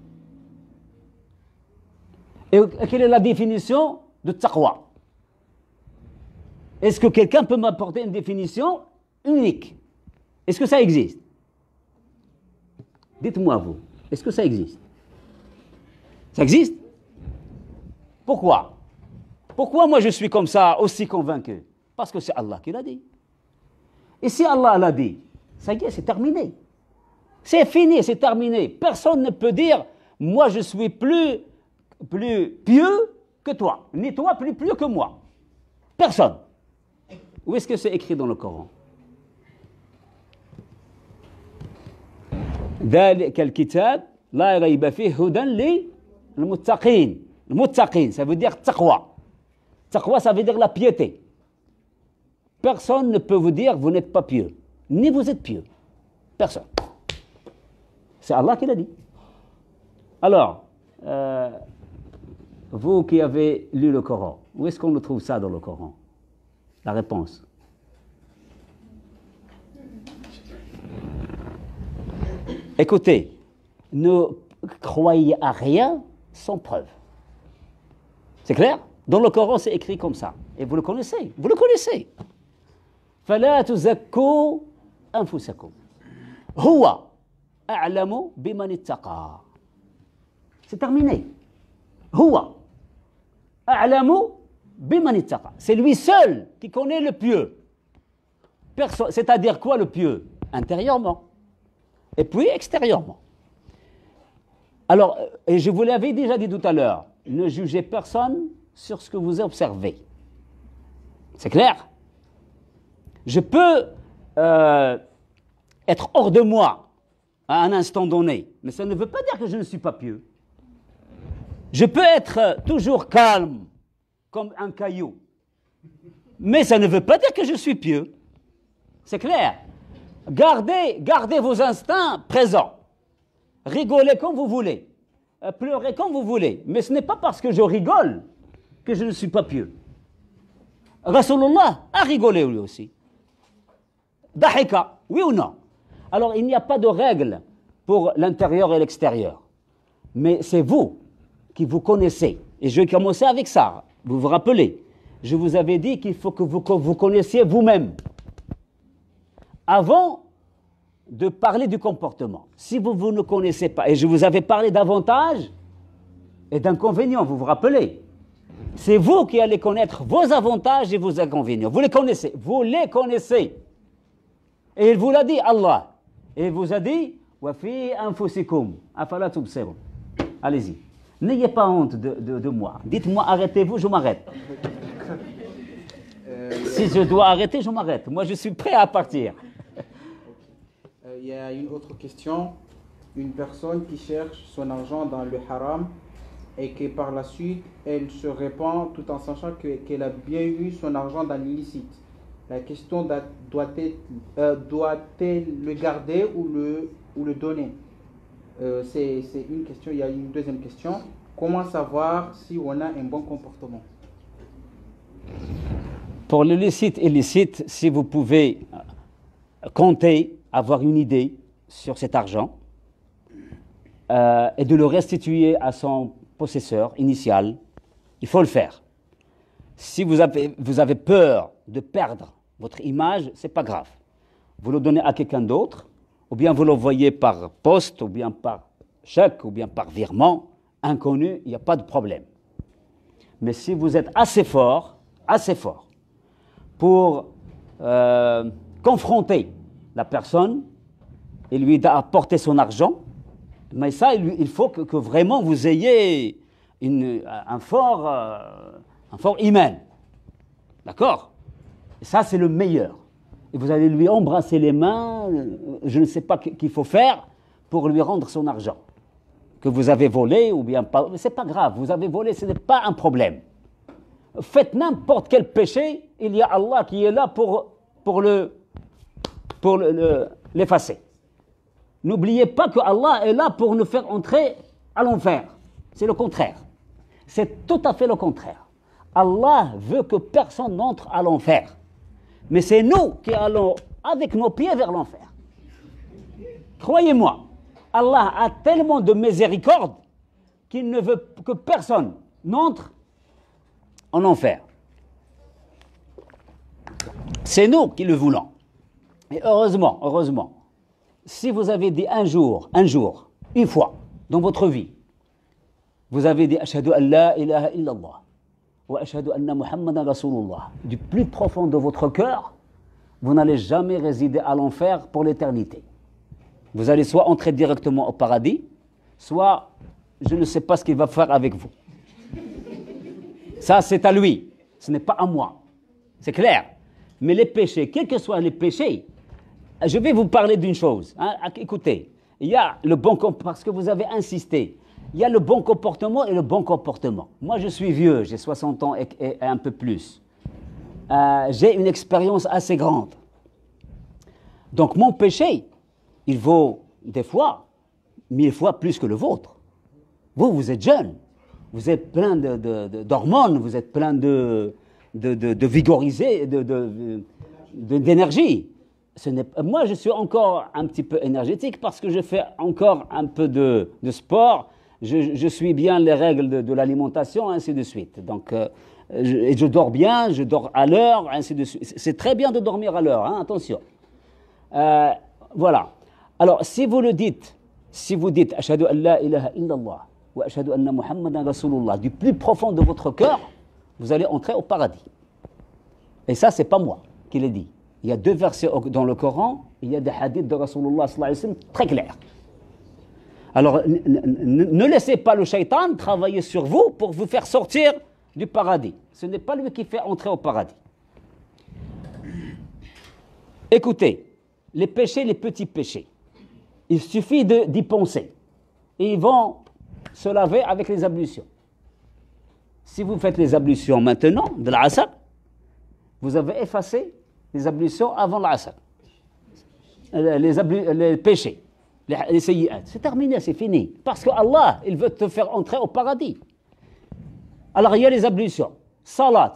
Et quelle est la définition de taqwa? Est-ce que quelqu'un peut m'apporter une définition unique? Est-ce que ça existe? Dites-moi vous, est-ce que ça existe? Ça existe? Pourquoi? Pourquoi moi je suis comme ça, aussi convaincu? Parce que c'est Allah qui l'a dit. Et si Allah l'a dit, ça y est, c'est terminé. C'est fini, c'est terminé. Personne ne peut dire, moi je suis plus pieux que toi, ni toi plus pieux que moi. Personne. Où est-ce que c'est écrit dans le Coran? ذلك الكتاب لا ريب فيه هدى للمتقين. المتقين, ça veut dire taqwa. Taqwa, ça veut dire la piété. Personne ne peut vous dire vous n'êtes pas pieux, ni vous êtes pieux. Personne. C'est Allah qui l'a dit. Alors, vous qui avez lu le Coran, où est-ce qu'on le trouve ça dans le Coran? La réponse. Écoutez, ne croyez à rien sans preuve. C'est clair? Dans le Coran, c'est écrit comme ça. Et vous le connaissez. Vous le connaissez. فَلَا تُزَكُّوا أَنفُسَكُمْ هُوَ أَعْلَمُ بِمَنِ اتَّقَى. C'est terminé. هُوَ أَعْلَمُ بِمَنِ اتَّقَى. C'est lui seul qui connaît le pieux. C'est-à-dire quoi le pieux? Intérieurement. Et puis extérieurement. Alors, et je vous l'avais déjà dit tout à l'heure, ne jugez personne sur ce que vous observez. C'est clair? Je peux être hors de moi à un instant donné, mais ça ne veut pas dire que je ne suis pas pieux. Je peux être toujours calme, comme un caillou. Mais ça ne veut pas dire que je suis pieux. C'est clair. Gardez vos instincts présents. Rigolez comme vous voulez. Pleurez comme vous voulez. Mais ce n'est pas parce que je rigole que je ne suis pas pieux. Rasulullah a rigolé lui aussi. Dahika, oui ou non? Alors il n'y a pas de règle pour l'intérieur et l'extérieur. Mais c'est vous qui vous connaissez. Et je vais commencer avec ça. Vous vous rappelez, je vous avais dit qu'il faut que vous connaissiez vous-même avant de parler du comportement. Si vous ne connaissez pas, et je vous avais parlé d'avantages et d'inconvénients, vous vous rappelez, c'est vous qui allez connaître vos avantages et vos inconvénients. Vous les connaissez. Et il vous l'a dit, Allah. Et il vous a dit, wa fi anfusikum afala tubsirun. Allez-y. N'ayez pas honte de moi. Dites-moi, arrêtez-vous, je m'arrête. Si je dois arrêter, je m'arrête. Moi, je suis prêt à partir. Il y a une autre question. Une personne qui cherche son argent dans le haram et que par la suite, elle se répand tout en sachant qu'elle a bien eu son argent dans l'illicite. La question doit-elle le garder ou le donner? C'est une question. Il y a une deuxième question. Comment savoir si on a un bon comportement? Pour le licite et illicite, si vous pouvez compter, avoir une idée sur cet argent et de le restituer à son possesseur initial, il faut le faire. Si vous avez peur de perdre votre image, ce n'est pas grave. Vous le donnez à quelqu'un d'autre, ou bien vous l'envoyez par poste, ou bien par chèque, ou bien par virement, inconnu, il n'y a pas de problème. Mais si vous êtes assez fort pour confronter la personne et lui apporter son argent, mais ça, il faut que vraiment vous ayez un fort iman. D'accord? Ça, c'est le meilleur. Et vous allez lui embrasser les mains, je ne sais pas qu'il faut faire pour lui rendre son argent. Que vous avez volé ou bien pas, mais ce n'est pas grave, vous avez volé, ce n'est pas un problème. Faites n'importe quel péché, il y a Allah qui est là pour l'effacer. N'oubliez pas que Allah est là pour nous faire entrer à l'enfer. C'est le contraire. C'est tout à fait le contraire. Allah veut que personne n'entre à l'enfer. Mais c'est nous qui allons avec nos pieds vers l'enfer. Croyez-moi, Allah a tellement de miséricorde qu'il ne veut que personne n'entre en enfer. C'est nous qui le voulons. Et heureusement, si vous avez dit un jour, une fois, dans votre vie, vous avez dit « Ashhadu an la ilaha illallah » wa ashhadu anna Muhammadan Rasulullah. Du plus profond de votre cœur, vous n'allez jamais résider à l'enfer pour l'éternité. Vous allez soit entrer directement au paradis, soit je ne sais pas ce qu'il va faire avec vous. Ça, c'est à lui, ce n'est pas à moi. C'est clair. Mais les péchés, quels que soient les péchés, je vais vous parler d'une chose. Hein. Écoutez, il y a le bon comportement, parce que vous avez insisté, il y a le bon comportement et le bon comportement. Moi, je suis vieux, j'ai 60 ans et un peu plus. J'ai une expérience assez grande. Donc, mon péché, il vaut des fois 1000 fois plus que le vôtre. Vous êtes jeune, vous êtes plein d'hormones, vous êtes plein de vigorisé, d'énergie. Moi, je suis encore un petit peu énergétique parce que je fais encore un peu de sport. Je suis bien les règles de l'alimentation, ainsi de suite. Donc, je dors bien, je dors à l'heure, ainsi de suite. C'est très bien de dormir à l'heure, hein, attention. Voilà. Alors, si vous dites « Ashhadu an la ilaha illallah wa ashhadu anna Muhammadan Rasulullah » du plus profond de votre cœur, vous allez entrer au paradis. Et ça, c'est pas moi qui l'ai dit. Il y a 2 versets dans le Coran, il y a des hadiths de Rasulullah sallallahu alayhi wa sallam très clairs. Alors, ne laissez pas le shaitan travailler sur vous pour vous faire sortir du paradis. Ce n'est pas lui qui fait entrer au paradis. Écoutez, les péchés, les petits péchés, il suffit d'y penser. Et ils vont se laver avec les ablutions. Si vous faites les ablutions maintenant de l'Asr, vous avez effacé les ablutions avant l'Asr. Les péchés, les sayyi'at. C'est terminé, c'est fini. Parce que Allah, il veut te faire entrer au paradis. Alors il y a les ablutions. Salat.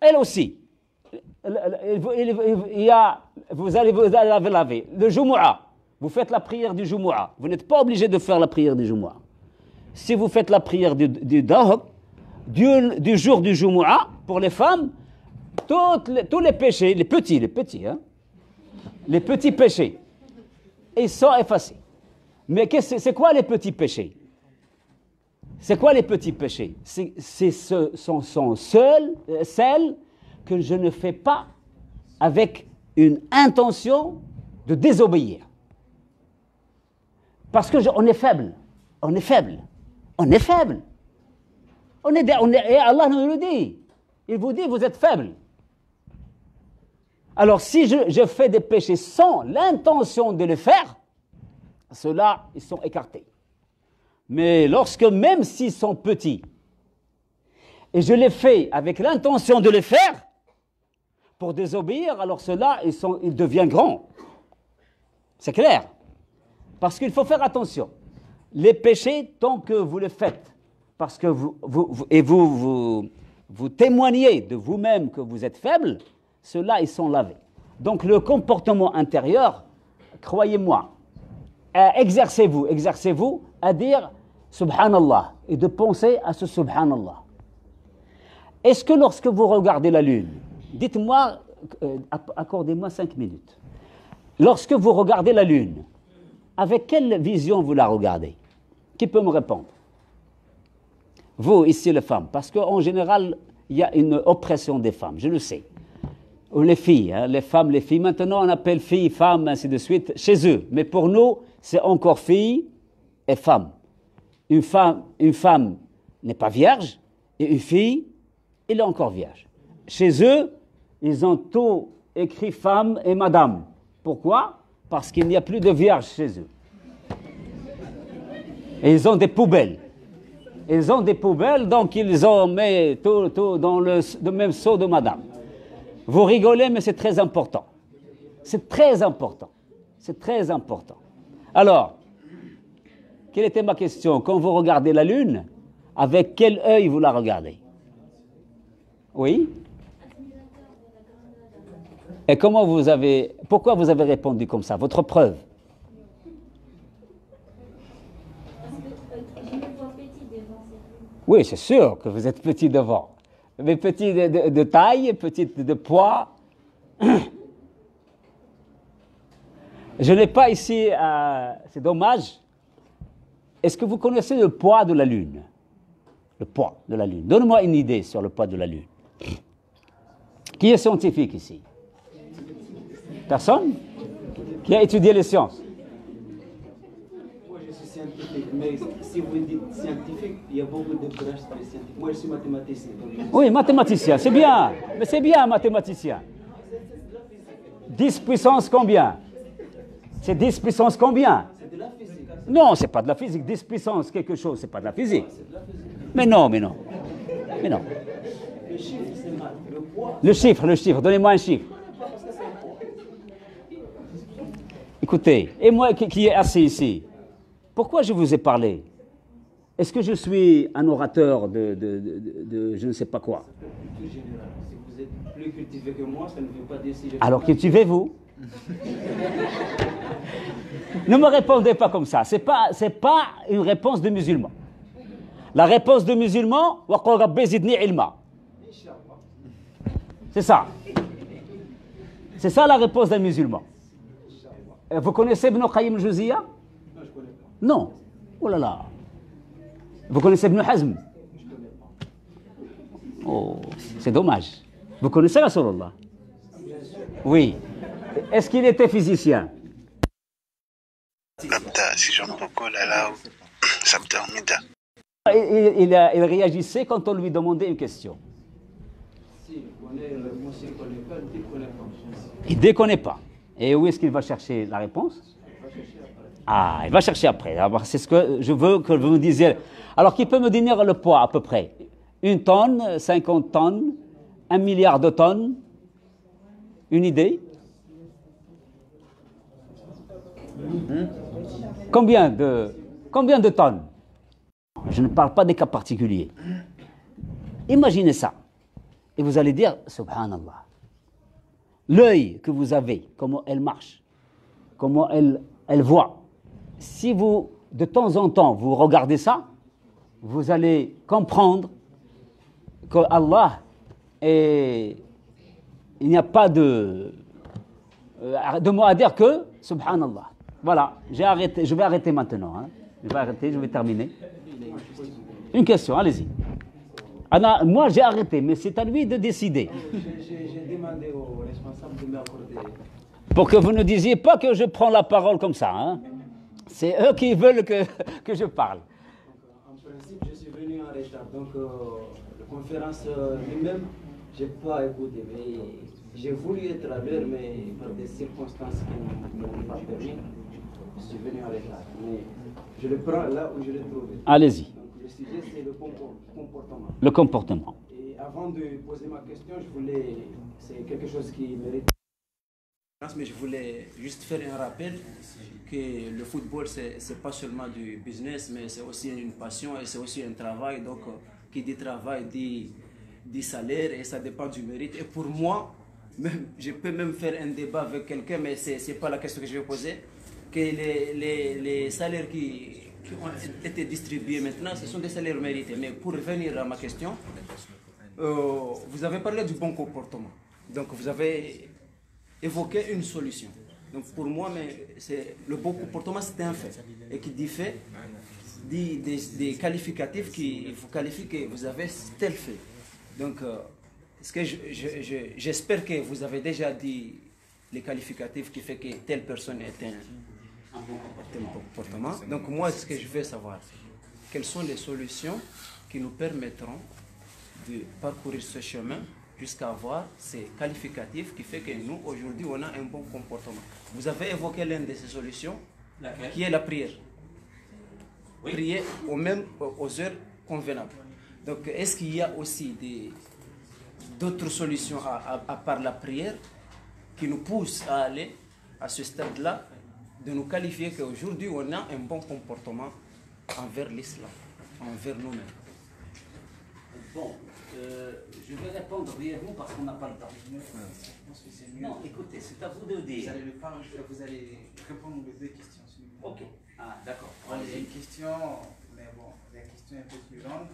Elle aussi. Vous allez laver. Le Jumu'ah. Vous faites la prière du Jumu'ah. Vous n'êtes pas obligé de faire la prière du Jumu'ah. Si vous faites la prière du Dahab, du jour du Jumu'ah, pour les femmes, tous les péchés, les petits, les petits péchés, ils sont effacés. Mais c'est quoi les petits péchés? C'est quoi les petits péchés? Sont celles que je ne fais pas avec une intention de désobéir. Parce que on est faible. Et Allah nous le dit. Il vous dit, vous êtes faible. Alors, si je fais des péchés sans l'intention de le faire, ceux-là, ils sont écartés. Mais lorsque, même s'ils sont petits, et je les fais avec l'intention de les faire, pour désobéir, alors ceux-là, ils deviennent grands. C'est clair. Parce qu'il faut faire attention. Les péchés, tant que vous les faites, parce que vous témoignez de vous-même que vous êtes faible, ceux-là, ils sont lavés. Donc le comportement intérieur, croyez-moi, exercez-vous à dire Subhanallah et de penser à ce Subhanallah. Est-ce que lorsque vous regardez la lune, dites-moi, accordez-moi 5 minutes. Lorsque vous regardez la lune, avec quelle vision vous la regardez? Qui peut me répondre? Vous, ici, les femmes, parce qu'en général, il y a une oppression des femmes, je le sais. Ou les filles, les femmes, maintenant on appelle filles, femmes, ainsi de suite, chez eux. Mais pour nous, c'est encore filles et femmes. Une femme n'est pas vierge, et une fille, elle est encore vierge. Chez eux, ils ont tout écrit femme et madame. Pourquoi? Parce qu'il n'y a plus de vierges chez eux. Et ils ont des poubelles. Donc ils ont mis tout dans le même seau de madame. Vous rigolez, mais c'est très important. C'est très important. Alors, quelle était ma question? Quand vous regardez la lune, avec quel œil vous la regardez? Oui? Et pourquoi vous avez répondu comme ça? Votre preuve? Oui, c'est sûr que vous êtes petit devant. Mais petit de taille, petit de poids. Je n'ai pas ici, c'est dommage. Est-ce que vous connaissez le poids de la Lune? Le poids de la Lune. Donne-moi une idée sur le poids de la Lune. Qui est scientifique ici? Personne? Qui a étudié les sciences? Moi, je suis scientifique, mais si vous dites scientifique, il y a beaucoup de branches très scientifiques. Moi, je suis mathématicien. Oui, mathématicien, c'est bien. Mais c'est bien, mathématicien. 10 puissance combien? C'est 10 puissance combien? C'est de la physique. Non, c'est pas de la physique. 10 puissance quelque chose, c'est pas de la physique. Mais non. Le chiffre, c'est mal. Le poids. Le chiffre, donnez-moi un chiffre. Écoutez, et moi qui est assis ici, pourquoi je vous ai parlé? Est-ce que je suis un orateur de je ne sais pas quoi? Plus général. Si vous êtes plus cultivé que moi, ça ne veut pas décider. Alors cultivez-vous. Ne me répondez pas comme ça. C'est pas une réponse de musulman. La réponse de musulman, c'est ça. C'est ça la réponse d'un musulman. Vous connaissez Ibn Qayyim al-Jawziyya? Non, je ne connais pas. Non. Oh là là. Vous connaissez Ibn Hazm? Je ne connais pas. Oh, c'est dommage. Vous connaissez Rasulullah? Oui. Est-ce qu'il était physicien? Il réagissait quand on lui demandait une question. Si, on est, monsieur ne connaît pas, il ne connaît pas. Il ne déconne pas. Et où est-ce qu'il va chercher la réponse? Ah, il va chercher après. C'est ce que je veux que vous me disiez. Alors, qui peut me donner le poids à peu près? 1 tonne, 50 tonnes, 1 milliard de tonnes? Une idée? Combien de tonnes? Je ne parle pas des cas particuliers. Imaginez ça. Et vous allez dire, subhanallah, l'œil que vous avez, comment elle marche, comment elle voit. Si vous, de temps en temps, vous regardez ça, vous allez comprendre que Allah est... Il n'y a pas de mot à dire que subhanallah. Voilà, j'ai arrêté, je vais arrêter maintenant. Hein. Je vais arrêter, je vais terminer. Une question, allez-y. Moi, j'ai arrêté, mais c'est à lui de décider. J'ai demandé aux responsables de m'accorder. Pour que vous ne disiez pas que je prends la parole comme ça. Hein. C'est eux qui veulent que je parle. En principe, je suis venu en retard. Donc, la conférence lui-même, je n'ai pas écouté. Mais j'ai voulu être à l'heure, mais par des circonstances qui ne m'ont pas permis, je suis venu en retard. Mais je le prends là où je l'ai trouvé. Allez-y. Donc, le sujet, c'est le comportement. Le comportement. Et avant de poser ma question, c'est quelque chose qui mérite. Mais je voulais juste faire un rappel que le football, c'est pas seulement du business, mais c'est aussi une passion et c'est aussi un travail. Donc, qui dit travail dit salaire et ça dépend du mérite. Et pour moi, même, je peux même faire un débat avec quelqu'un, mais c'est pas la question que je vais poser. Que les salaires qui ont été distribués maintenant, ce sont des salaires mérités. Mais pour revenir à ma question, vous avez parlé du bon comportement. Donc, vous avez évoquer une solution. Donc pour moi, le bon comportement, c'est un fait. Et qui dit fait, dit des qualificatifs qui vous qualifient que vous avez tel fait. Donc, j'espère que vous avez déjà dit les qualificatifs qui fait que telle personne est un bon comportement. Donc moi, ce que je veux savoir, quelles sont les solutions qui nous permettront de parcourir ce chemin jusqu'à avoir ces qualificatifs qui fait que nous, aujourd'hui, on a un bon comportement. Vous avez évoqué l'une de ces solutions, qui est la prière. Oui. Prier aux heures convenables. Donc, est-ce qu'il y a aussi d'autres solutions à part la prière qui nous poussent à aller à ce stade-là, de nous qualifier qu'aujourd'hui, on a un bon comportement envers l'islam, envers nous-mêmes? Bon. Je vais répondre brièvement parce qu'on n'a pas le temps. Non, écoutez, c'est à vous de dire. Vous allez répondre aux deux questions. Ok. Ah, d'accord. Il y a une question, mais bon, la question est un peu plus longue.